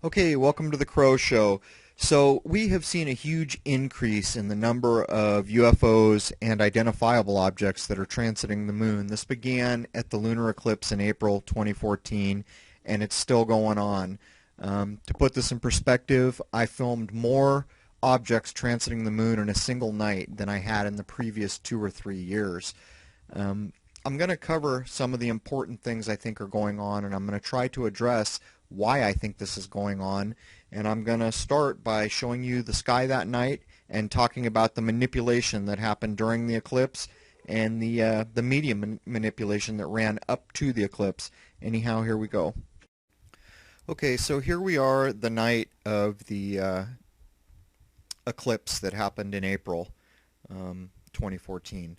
Okay, welcome to the Crow Show. So we have seen a huge increase in the number of UFOs and identifiable objects that are transiting the moon. This began at the lunar eclipse in April 2014, and it's still going on. To put this in perspective, I filmed more objects transiting the moon in a single night than I had in the previous 2 or 3 years. I'm going to cover some of the important things I think are going on, and I'm going to try to address why I think this is going on. And I'm going to start by showing you the sky that night and talking about the manipulation that happened during the eclipse and the media manipulation that ran up to the eclipse. Anyhow, here we go. Okay, so here we are the night of the eclipse that happened in April 2014.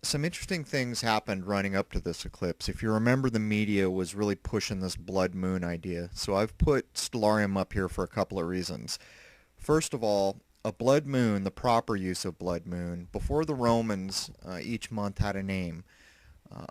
Some interesting things happened running up to this eclipse. If you remember, the media was really pushing this blood moon idea. So I've put stellarium up here for a couple of reasons. First of all, a blood moon, the proper use of blood moon, before the Romans each month had a name.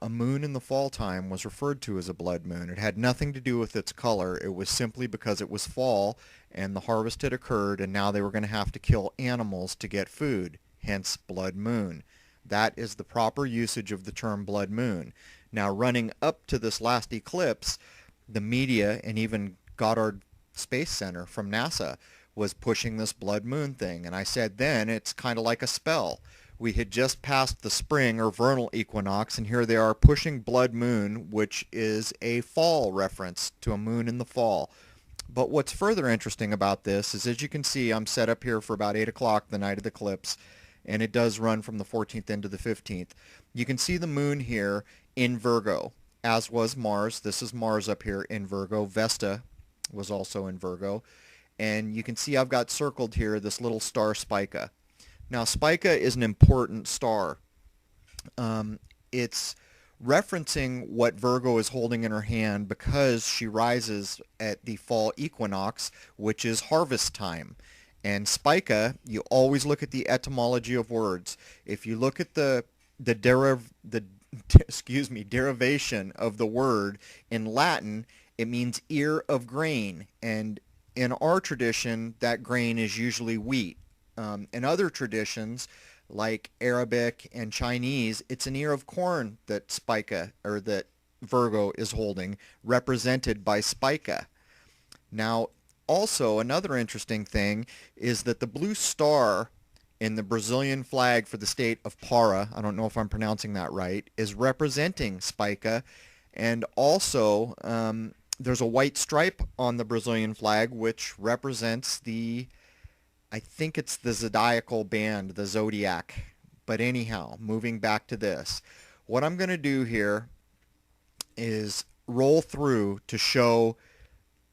A moon in the fall time was referred to as a blood moon. It had nothing to do with its color. It was simply because it was fall and the harvest had occurred and now they were going to have to kill animals to get food, hence blood moon. That is the proper usage of the term blood moon. Now, running up to this last eclipse, the media and even Goddard Space Center from NASA was pushing this blood moon thing. And I said then it's kind of like a spell. We had just passed the spring or vernal equinox, and here they are pushing blood moon, which is a fall reference to a moon in the fall. But what's further interesting about this is, as you can see, I'm set up here for about 8 o'clock the night of the eclipse, and it does run from the 14th into the 15th. You can see the moon here in Virgo, as was Mars. This is Mars up here in Virgo. Vesta was also in Virgo. And you can see I've got circled here this little star Spica. Now, Spica is an important star. It's referencing what Virgo is holding in her hand because she rises at the fall equinox, which is harvest time. And Spica, you always look at the etymology of words. If you look at the derivation of the word in Latin, it means ear of grain. And in our tradition, that grain is usually wheat. In other traditions, like Arabic and Chinese, it's an ear of corn that Spica, or that Virgo is holding, represented by Spica. Now, also, another interesting thing is that the blue star in the Brazilian flag for the state of Para, I don't know if I'm pronouncing that right, is representing Spica. And also, there's a white stripe on the Brazilian flag which represents I think it's the zodiacal band, the zodiac. But anyhow, moving back to this, what I'm going to do here is roll through to show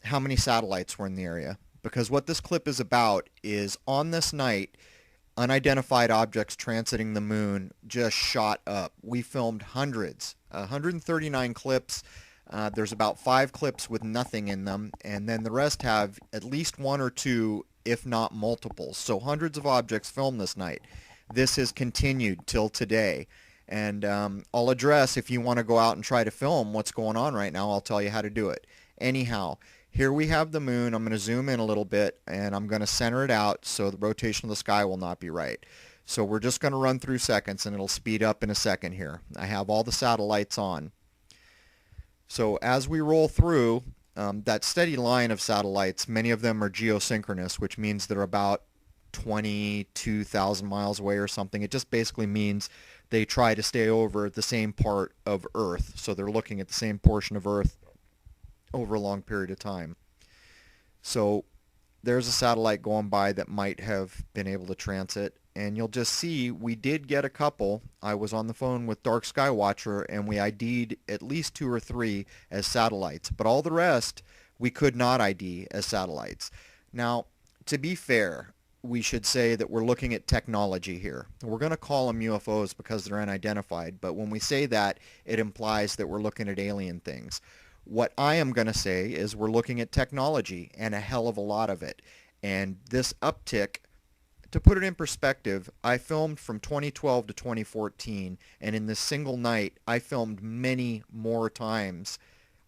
how many satellites were in the area, because what this clip is about is on this night unidentified objects transiting the moon just shot up. We filmed hundreds, 139 clips. There's about 5 clips with nothing in them, and then the rest have at least 1 or 2, if not multiples. So hundreds of objects filmed this night. This has continued till today. And I'll address, if you want to go out and try to film what's going on right now, I'll tell you how to do it. Anyhow, here we have the moon. I'm going to zoom in a little bit, and I'm going to center it out so the rotation of the sky will not be right. So we're just going to run through seconds, and it'll speed up in a second here. I have all the satellites on. So as we roll through, that steady line of satellites, many of them are geosynchronous, which means they're about 22,000 miles away or something. It just basically means they try to stay over the same part of Earth. So they're looking at the same portion of Earth over a long period of time. So there's a satellite going by that might have been able to transit, and you'll just see we did get a couple. I was on the phone with Dark Sky Watcher, and we ID'd at least 2 or 3 as satellites, but all the rest we could not ID as satellites. Now, to be fair, we should say that we're looking at technology here. We're going to call them UFOs because they're unidentified, but when we say that, it implies that we're looking at alien things. What I am going to say is we're looking at technology, and a hell of a lot of it. And this uptick, to put it in perspective, I filmed from 2012 to 2014, and in this single night, I filmed many more times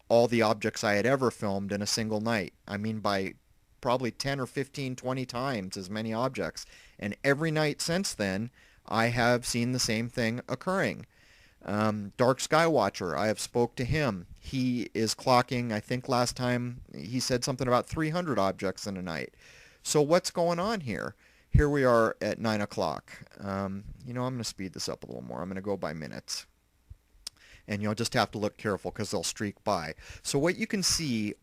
all the objects I had ever filmed in a single night. I mean, by probably 10 or 15, 20 times as many objects. And every night since then, I have seen the same thing occurring. Dark Sky Watcher, I have spoke to him. He is clocking, I think last time he said something about 300 objects in a night. So what's going on here? Here we are at 9 o'clock. I'm going to speed this up a little more. I'm going to go by minutes. And you'll just have to look careful because they'll streak by. So what you can see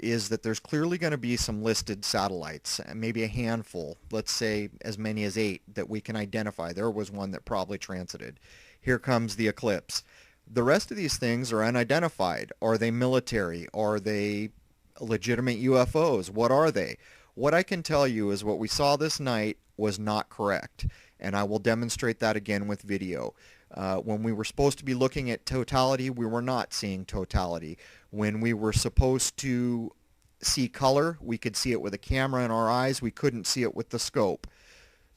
is that there's clearly going to be some listed satellites, maybe a handful, let's say as many as 8 that we can identify. There was one that probably transited. Here comes the Eclipse. The rest of these things are unidentified. Are they military? Are they legitimate UFOs? What are they? What I can tell you is what we saw this night was not correct, and I will demonstrate that again with video. When we were supposed to be looking at totality, we were not seeing totality. When we were supposed to see color, we could see it with a camera in our eyes. We couldn't see it with the scope.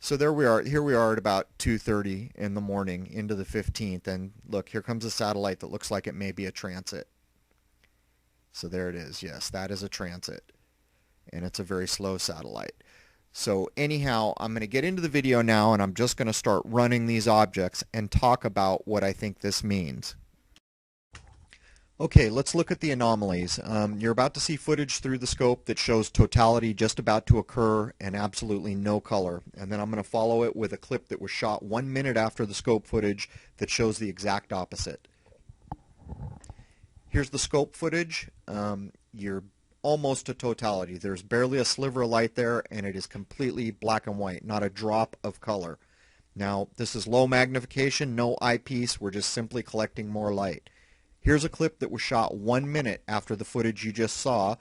So there we are. Here we are at about 2:30 in the morning into the 15th, and look, here comes a satellite that looks like it may be a transit. So there it is. Yes, that is a transit, and it's a very slow satellite. So anyhow, I'm going to get into the video now, and I'm just going to start running these objects and talk about what I think this means. Okay, let's look at the anomalies. You're about to see footage through the scope that shows totality just about to occur and absolutely no color. And then I'm going to follow it with a clip that was shot 1 minute after the scope footage that shows the exact opposite. Here's the scope footage. You're almost to totality. There's barely a sliver of light there, and it is completely black and white, not a drop of color. Now, this is low magnification, no eyepiece. We're just simply collecting more light. Here's a clip that was shot 1 minute after the footage you just saw,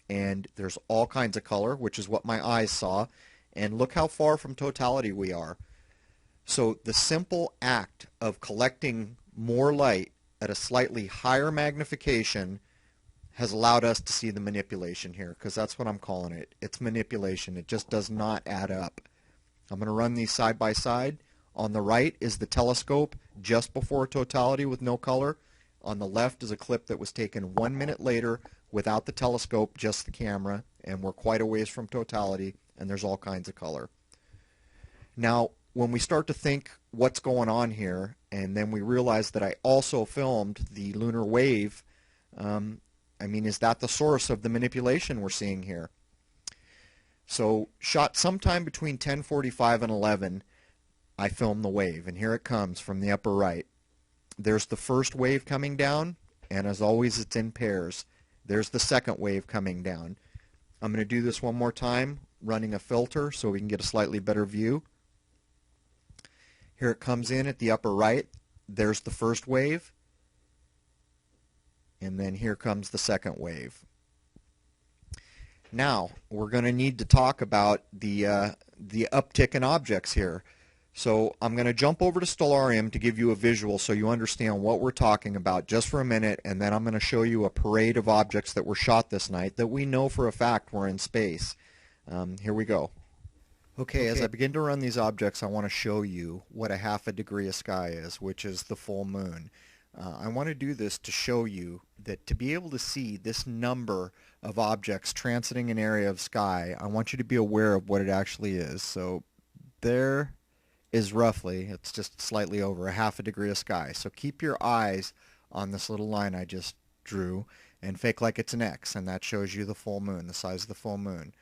and there's all kinds of color, which is what my eyes saw, and look how far from totality we are. So the simple act of collecting more light at a slightly higher magnification has allowed us to see the manipulation here, because that's what I'm calling it. It's manipulation. It just does not add up. I'm going to run these side by side. On the right is the telescope just before totality with no color. On the left is a clip that was taken 1 minute later without the telescope, just the camera, and we're quite a ways from totality, and there's all kinds of color. Now, when we start to think what's going on here, and then we realize that I also filmed the lunar wave, is that the source of the manipulation we're seeing here? So, shot sometime between 10:45 and 11, I filmed the wave, and here it comes from the upper right. There's the first wave coming down, and as always, it's in pairs. There's the second wave coming down. I'm going to do this one more time, running a filter so we can get a slightly better view. Here it comes in at the upper right. There's the first wave. And then here comes the second wave. Now, we're going to need to talk about the uptick in objects here. So I'm going to jump over to Stellarium to give you a visual so you understand what we're talking about just for a minute, and then I'm going to show you a parade of objects that were shot this night that we know for a fact were in space. Here we go. Okay, as I begin to run these objects, I want to show you what a half a degree of sky is, which is the full moon. I want to do this to show you that to be able to see this number of objects transiting an area of sky, I want you to be aware of what it actually is. So there is roughly, it's just slightly over a half a degree of sky. So keep your eyes on this little line I just drew and fake like it's an X, and that shows you the full moon, the size of the full moon.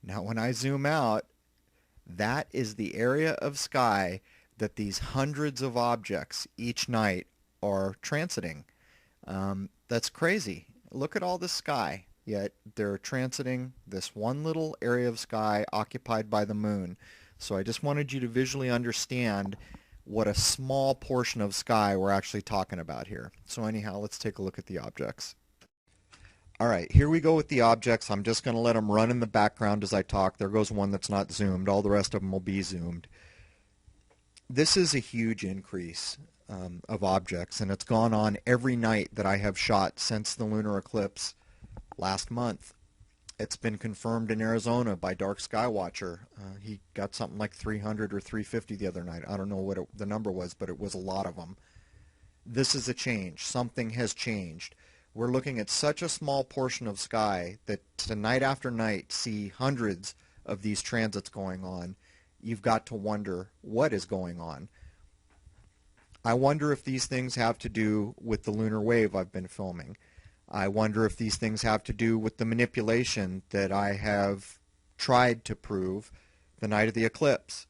Now when I zoom out, that is the area of sky that these hundreds of objects each night are transiting. That's crazy. Look at all this sky, yet they're transiting this one little area of sky occupied by the moon. So I just wanted you to visually understand what a small portion of sky we're actually talking about here. So anyhow, let's take a look at the objects. Alright, here we go with the objects. I'm just going to let them run in the background as I talk. There goes one that's not zoomed. All the rest of them will be zoomed. This is a huge increase of objects, and it's gone on every night that I have shot since the lunar eclipse last month. It's been confirmed in Arizona by Dark Sky Watcher. He got something like 300 or 350 the other night. I don't know what the number was, but it was a lot of them. This is a change. Something has changed. We're looking at such a small portion of sky that to night after night see hundreds of these transits going on. You've got to wonder what is going on. I wonder if these things have to do with the lunar wave I've been filming. I wonder if these things have to do with the manipulation that I have tried to prove the night of the eclipse.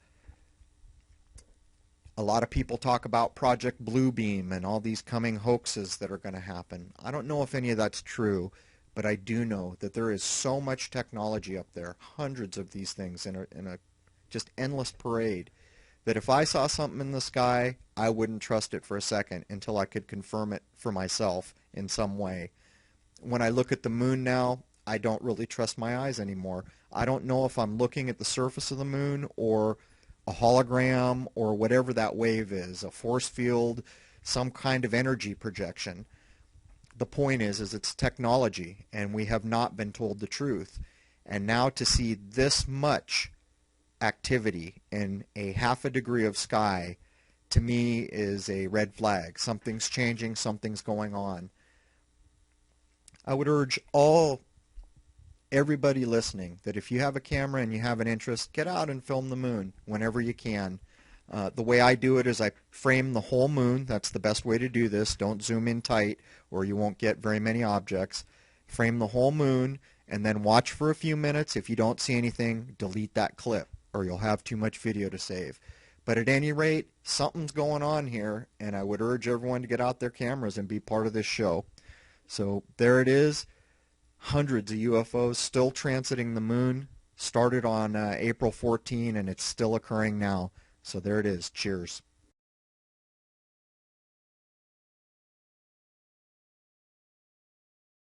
A lot of people talk about Project Bluebeam and all these coming hoaxes that are going to happen. I don't know if any of that's true, but I do know that there is so much technology up there, hundreds of these things in a just endless parade, that if I saw something in the sky, I wouldn't trust it for a second until I could confirm it for myself in some way. When I look at the moon now, I don't really trust my eyes anymore. I don't know if I'm looking at the surface of the moon or a hologram or whatever that wave is, a force field, some kind of energy projection. The point is it's technology, and we have not been told the truth. And now to see this much activity in a half a degree of sky, to me, is a red flag. Something's changing, something's going on. I would urge everybody listening that if you have a camera and you have an interest, get out and film the moon whenever you can. The way I do it is I frame the whole moon. That's the best way to do this. Don't zoom in tight or you won't get very many objects. Frame the whole moon and then watch for a few minutes. If you don't see anything, delete that clip or you'll have too much video to save. But at any rate, something's going on here, and I would urge everyone to get out their cameras and be part of this show. So there it is. Hundreds of UFOs still transiting the moon. Started on April 14, and it's still occurring now. So there it is. Cheers.